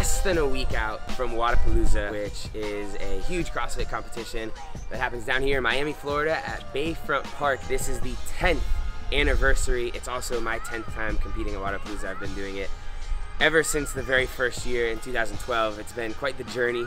less than a week out from Wodapalooza, which is a huge CrossFit competition that happens down here in Miami, Florida at Bayfront Park. This is the 10th anniversary. It's also my 10th time competing at Wodapalooza. I've been doing it ever since the very first year in 2012. It's been quite the journey.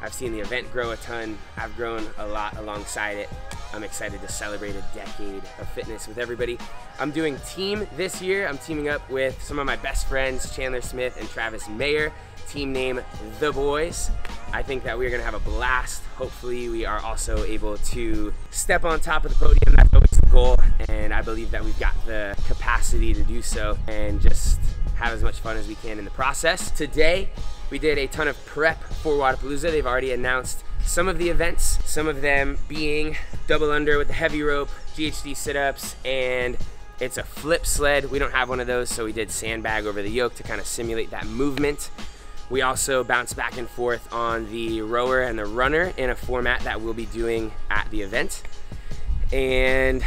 I've seen the event grow a ton. I've grown a lot alongside it. I'm excited to celebrate a decade of fitness with everybody. I'm doing team this year. I'm teaming up with some of my best friends, Chandler Smith and Travis Mayer. Team name, The Boys. I think that we're gonna have a blast. Hopefully we are also able to step on top of the podium. That's always the goal, and I believe that we've got the capacity to do so and just have as much fun as we can in the process. Today, we did a ton of prep for Wodapalooza. They've already announced some of the events, some of them being double under with the heavy rope, GHD sit-ups, and it's a flip sled. We don't have one of those, so we did sandbag over the yoke to kind of simulate that movement. We also bounce back and forth on the rower and the runner in a format that we'll be doing at the event. And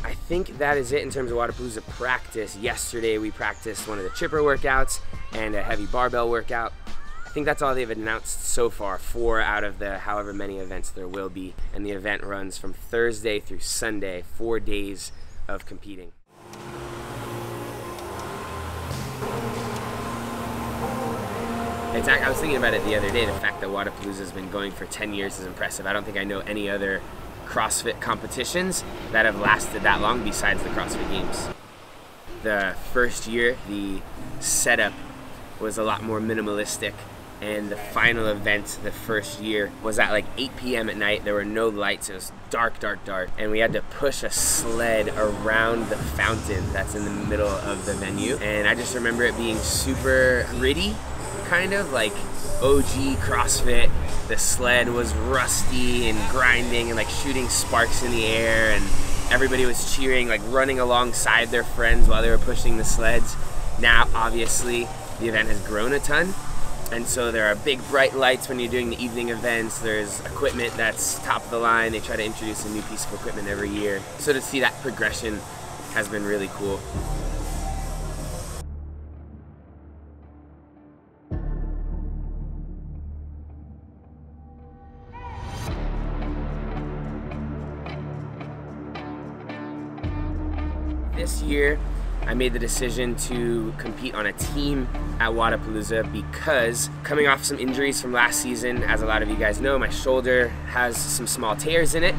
I think that is it in terms of Wodapalooza practice. Yesterday we practiced one of the chipper workouts and a heavy barbell workout. I think that's all they've announced so far, 4 out of the however many events there will be. And the event runs from Thursday through Sunday, 4 days of competing. I was thinking about it the other day. The fact that Wodapalooza has been going for 10 years is impressive. I don't think I know any other CrossFit competitions that have lasted that long besides the CrossFit Games. The first year, the setup was a lot more minimalistic, and the final event the first year was at like 8 p.m. at night. There were no lights. It was dark, dark, dark, and we had to push a sled around the fountain that's in the middle of the venue. And I just remember it being super gritty, kind of like OG CrossFit. The sled was rusty and grinding and like shooting sparks in the air, and everybody was cheering, like running alongside their friends while they were pushing the sleds. Now, obviously, the event has grown a ton, and so there are big bright lights when you're doing the evening events. There's equipment that's top of the line. They try to introduce a new piece of equipment every year. So to see that progression has been really cool. This year, I made the decision to compete on a team at Wodapalooza because coming off some injuries from last season, as a lot of you guys know, my shoulder has some small tears in it.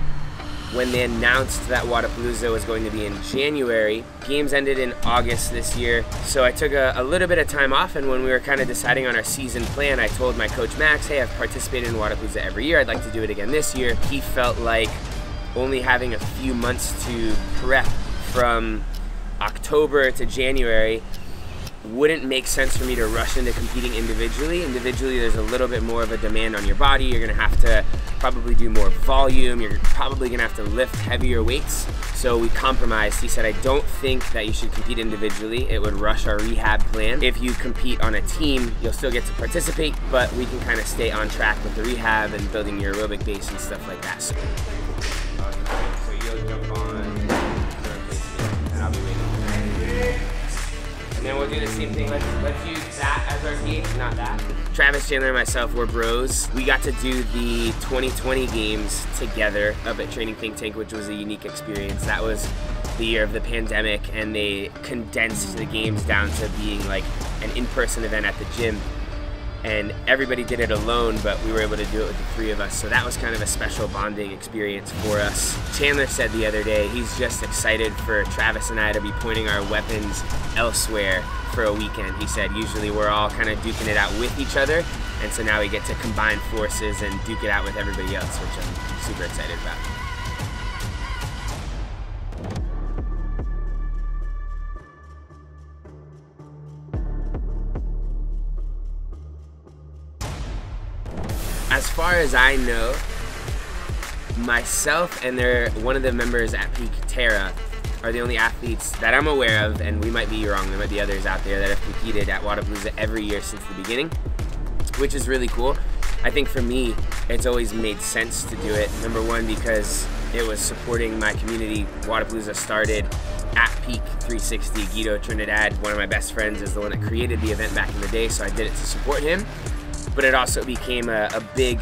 When they announced that Wodapalooza was going to be in January, games ended in August this year, so I took a little bit of time off, and when we were kind of deciding on our season plan, I told my coach Max, hey, I've participated in Wodapalooza every year, I'd like to do it again this year. He felt like only having a few months to prep from October to January wouldn't make sense for me to rush into competing individually. Individually, there's a little bit more of a demand on your body. You're gonna have to probably do more volume. You're probably gonna have to lift heavier weights. So we compromised. He said, I don't think that you should compete individually. It would rush our rehab plan. If you compete on a team, you'll still get to participate, but we can kind of stay on track with the rehab and building your aerobic base and stuff like that. So you'll jump on, and I'll be waiting. And then we'll do the same thing. Let's use that as our gauge, not that. Travis, Chandler, and myself, we're bros. We got to do the 2020 games together up at Training Think Tank, which was a unique experience. That was the year of the pandemic, and they condensed the games down to being like an in-person event at the gym. And everybody did it alone, but we were able to do it with the 3 of us. So that was kind of a special bonding experience for us. Chandler said the other day, he's just excited for Travis and I to be pointing our weapons elsewhere for a weekend. He said usually we're all kind of duking it out with each other, and so now we get to combine forces and duke it out with everybody else, which I'm super excited about. As far as I know, myself and one of the members at Peak Terra are the only athletes that I'm aware of, and we might be wrong, there might be others out there that have competed at Wodapalooza every year since the beginning, which is really cool. I think for me, it's always made sense to do it. Number one, because it was supporting my community. Wodapalooza started at Peak 360. Guido Trinidad, one of my best friends, is the one that created the event back in the day, so I did it to support him. But it also became a big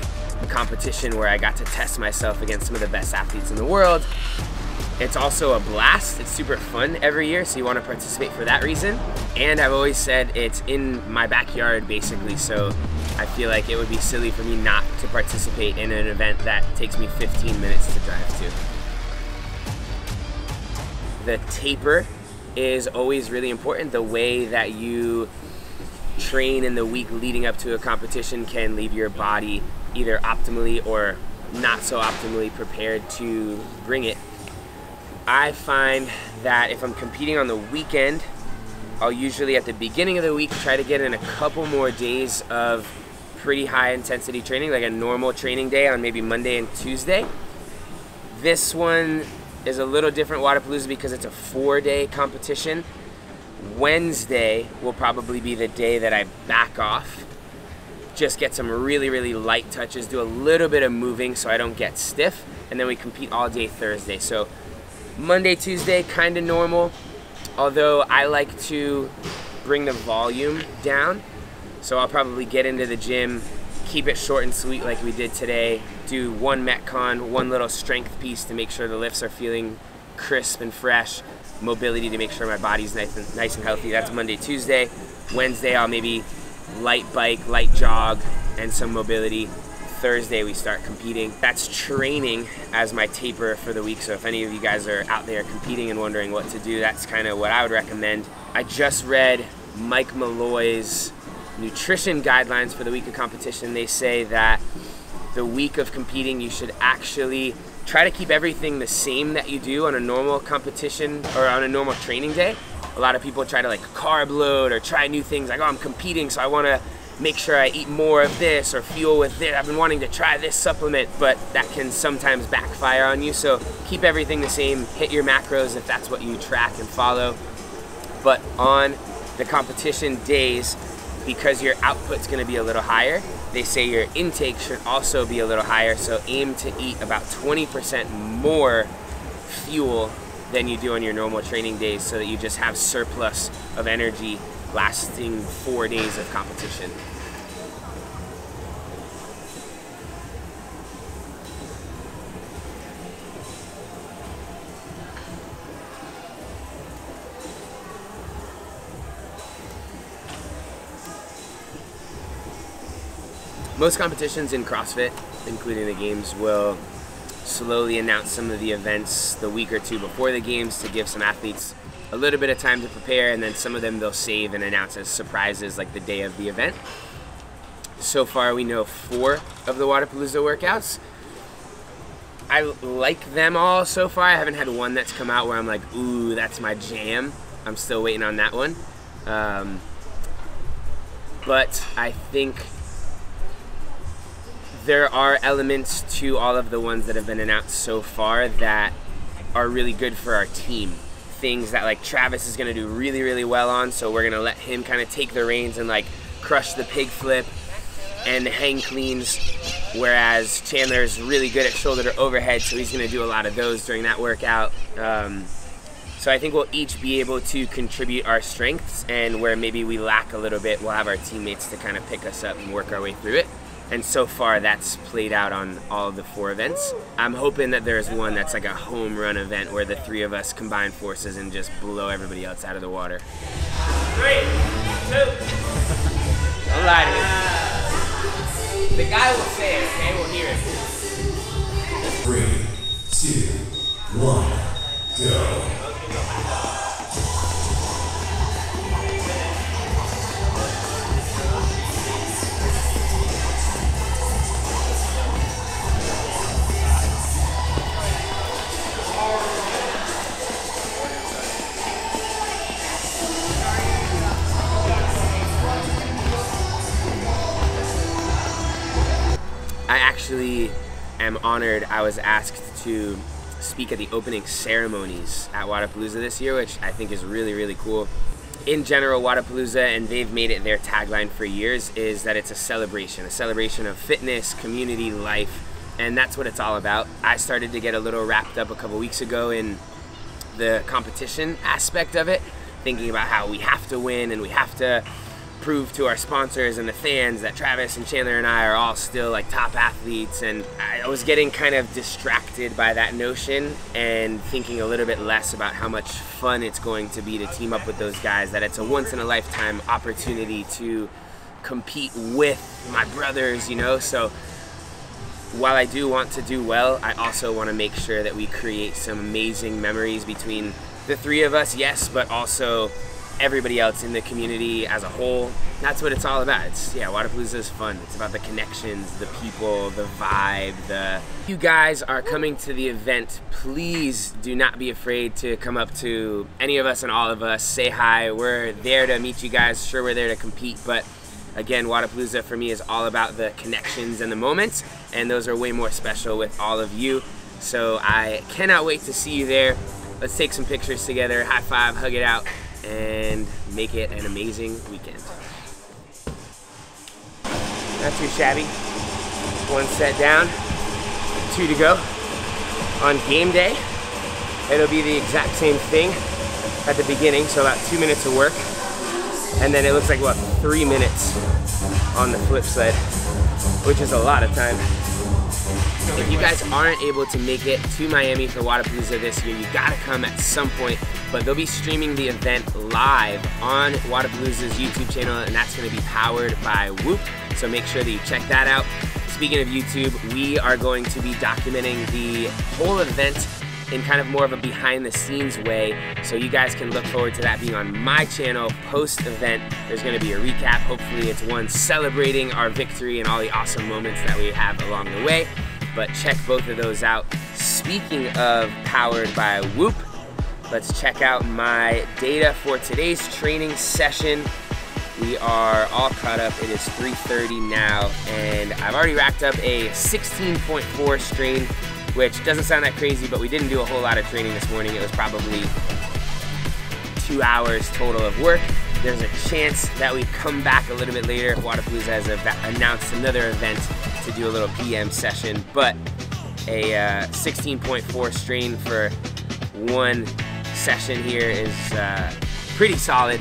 competition where I got to test myself against some of the best athletes in the world. It's also a blast. It's super fun every year, so you want to participate for that reason. And I've always said it's in my backyard, basically, so I feel like it would be silly for me not to participate in an event that takes me 15 minutes to drive to. The taper is always really important. The way that you train in the week leading up to a competition can leave your body either optimally or not so optimally prepared to bring it. I find that if I'm competing on the weekend, I'll usually at the beginning of the week try to get in a couple more days of pretty high intensity training, like a normal training day on maybe Monday and Tuesday. This one is a little different, Wodapalooza, because it's a 4-day competition. Wednesday will probably be the day that I back off, just get some really, really light touches, do a little bit of moving so I don't get stiff, and then we compete all day Thursday. So Monday, Tuesday, kind of normal, although I like to bring the volume down. So I'll probably get into the gym, keep it short and sweet like we did today, do one Metcon, one little strength piece to make sure the lifts are feeling crisp and fresh, mobility to make sure my body's nice and healthy. That's Monday, Tuesday. Wednesday, I'll maybe light bike, light jog, and some mobility. Thursday we start competing. That's training as my taper for the week, so if any of you guys are out there competing and wondering what to do, that's kind of what I would recommend. I just read Mike Malloy's nutrition guidelines for the week of competition. They say that the week of competing you should actually try to keep everything the same that you do on a normal competition or on a normal training day. A lot of people try to like carb load or try new things like, oh, I'm competing so I want to make sure I eat more of this or fuel with this. I've been wanting to try this supplement, but that can sometimes backfire on you. So keep everything the same, hit your macros if that's what you track and follow. But on the competition days, because your output's gonna be a little higher, they say your intake should also be a little higher. So aim to eat about 20% more fuel than you do on your normal training days so that you just have surplus of energy lasting 4 days of competition. Most competitions in CrossFit, including the games, will slowly announce some of the events the week or two before the games to give some athletes a little bit of time to prepare, and then some of them they'll save and announce as surprises like the day of the event. So far we know 4 of the Wodapalooza workouts. I like them all so far. I haven't had one that's come out where I'm like, ooh, that's my jam. I'm still waiting on that one. But I think there are elements to all of the ones that have been announced so far that are really good for our team. Things that like Travis is gonna do really, really well on, so we're gonna let him kind of take the reins and like crush the pig flip and hang cleans, whereas Chandler's really good at shoulder to overhead, so he's gonna do a lot of those during that workout. So I think we'll each be able to contribute our strengths, and where maybe we lack a little bit, we'll have our teammates to kind of pick us up and work our way through it. And so far, that's played out on all of the 4 events. I'm hoping that there's one that's like a home run event where the 3 of us combine forces and just blow everybody else out of the water. 3, 2. Don't lie to me. The guy will say it, okay? We'll hear it. 3, 2, 1, go. I actually am honored. I was asked to speak at the opening ceremonies at Wodapalooza this year, which I think is really, really cool. In general, Wodapalooza, and they've made it their tagline for years, is that it's a celebration of fitness, community, life, and that's what it's all about. I started to get a little wrapped up a couple weeks ago in the competition aspect of it, thinking about how we have to win and we have to prove to our sponsors and the fans that Travis and Chandler and I are all still like top athletes. And I was getting kind of distracted by that notion and thinking a little bit less about how much fun it's going to be to team up with those guys, that it's a once in a lifetime opportunity to compete with my brothers, you know. So while I do want to do well, I also want to make sure that we create some amazing memories between the three of us, yes, but also everybody else in the community as a whole. That's what it's all about. Wodapalooza is fun. It's about the connections, the people, the vibe. You guys are coming to the event. Please do not be afraid to come up to any of us and all of us. Say hi. We're there to meet you guys. Sure, we're there to compete, but again, Wodapalooza for me is all about the connections and the moments, and those are way more special with all of you. So I cannot wait to see you there. Let's take some pictures together, high five, hug it out, and make it an amazing weekend. Not too shabby. One set down, 2 to go. On game day, it'll be the exact same thing at the beginning, so about 2 minutes of work, and then it looks like, what, 3 minutes on the flip sled, which is a lot of time. If you guys aren't able to make it to Miami for Wodapalooza this year, you gotta come at some point, but they'll be streaming the event live on Wodapalooza's YouTube channel, and that's gonna be powered by Whoop, so make sure that you check that out. Speaking of YouTube, we are going to be documenting the whole event in kind of more of a behind the scenes way, so you guys can look forward to that being on my channel post-event. There's gonna be a recap. Hopefully it's one celebrating our victory and all the awesome moments that we have along the way, but check both of those out. Speaking of powered by Whoop, let's check out my data for today's training session. We are all caught up. It is 3:30 now, and I've already racked up a 16.4 strain, which doesn't sound that crazy, but we didn't do a whole lot of training this morning. It was probably 2 hours total of work. There's a chance that we come back a little bit later if Wodapalooza has announced another event to do a little PM session, but a 16.4 strain for one session here is pretty solid.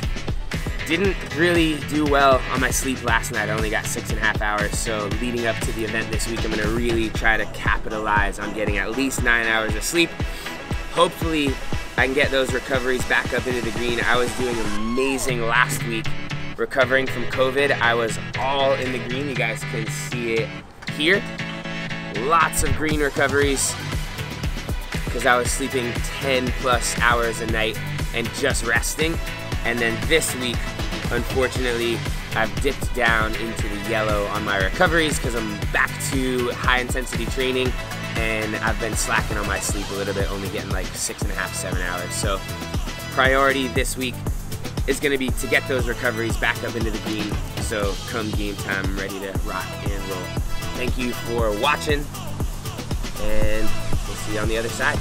Didn't really do well on my sleep last night. I only got 6.5 hours, so leading up to the event this week, I'm gonna really try to capitalize on getting at least 9 hours of sleep. Hopefully, I can get those recoveries back up into the green. I was doing amazing last week. Recovering from COVID, I was all in the green. You guys can see it here. Lots of green recoveries because I was sleeping 10+ hours a night and just resting. And then this week, unfortunately, I've dipped down into the yellow on my recoveries because I'm back to high intensity training, and I've been slacking on my sleep a little bit, only getting like 6.5, 7 hours. So priority this week is gonna be to get those recoveries back up into the green, so come game time, I'm ready to rock and roll. Thank you for watching, and we'll see you on the other side.